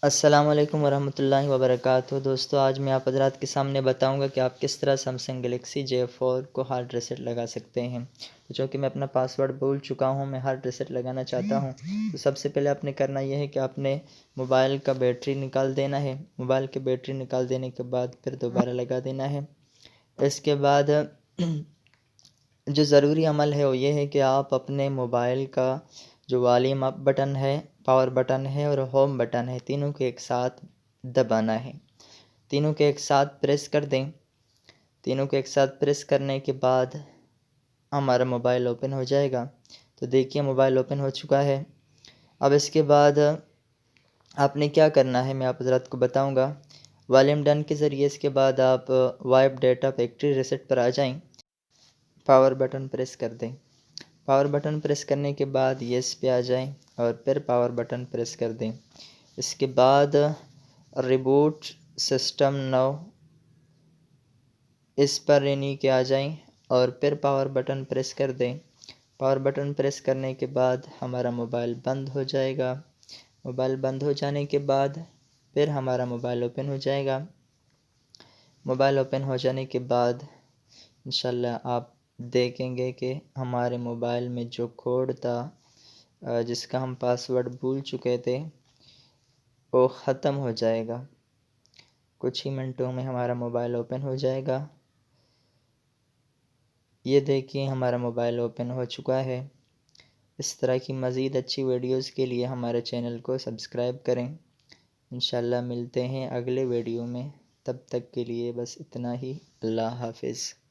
السلام علیکم ورحمۃ اللہ وبرکاتہ دوستو، آج میں آپ حضرات کے سامنے بتاؤں گا کہ آپ کس طرح سیمسنگ گلیکسی J4 کو ہارڈ ریسیٹ لگا سکتے ہیں۔ چونکہ میں اپنا پاسورڈ بھول چکا ہوں، میں ہارڈ ریسیٹ لگانا چاہتا ہوں، تو سب سے پہلے آپ نے کرنا یہ ہے کہ آپ نے موبائل کا بیٹری نکال دینا ہے۔ موبائل کی بیٹری نکال دینے کے بعد پھر دوبارہ لگا دینا ہے۔ اس کے بعد جو ضروری عمل ہے وہ یہ ہے کہ آپ اپنے موبائل کا جو والیوم اپ بٹن ہے، پاور بٹن ہے اور ہوم بٹن ہے، تینوں کو ایک ساتھ دبانا ہے۔ تینوں کو ایک ساتھ پریس کر دیں۔ تینوں کو ایک ساتھ پریس کرنے کے بعد ہمارا موبائل اوپن ہو جائے گا۔ تو دیکھیے موبائل اوپن ہو چکا ہے۔ اب اس کے بعد آپ نے کیا کرنا ہے میں آپ حضرات کو بتاؤں گا۔ والیوم ڈن کے ذریعے اس کے بعد آپ وائپ ڈیٹا فیکٹری ریسیٹ پر آ جائیں، پاور بٹن پریس کر دیں۔ پاور بٹن پریس کرنے کے بعد یس پہ آ جائیں اور پھر پاور بٹن پریس کر دیں۔ اس کے بعد ریبوٹ سسٹم نو اس پر رینی کے آ جائیں اور پھر پاور بٹن پریس کر دیں۔ پاور بٹن پریس کرنے کے بعد ہمارا موبائل بند ہو جائے گا۔ موبائل بند ہو جانے کے بعد پھر ہمارا موبائل اوپن ہو جائے گا۔ موبائل اوپن ہو جانے کے بعد انشاءاللہ آپ دیکھیں گے کہ ہمارے موبائل میں جو کوڈ تھا جس کا ہم پاسورڈ بھول چکے تھے وہ ختم ہو جائے گا۔ کچھ ہی منٹوں میں ہمارا موبائل اوپن ہو جائے گا۔ یہ دیکھیں ہمارا موبائل اوپن ہو چکا ہے۔ اس طرح کی مزید اچھی ویڈیوز کے لیے ہمارے چینل کو سبسکرائب کریں۔ انشاءاللہ ملتے ہیں اگلے ویڈیو میں، تب تک کے لیے بس اتنا ہی۔ اللہ حافظ۔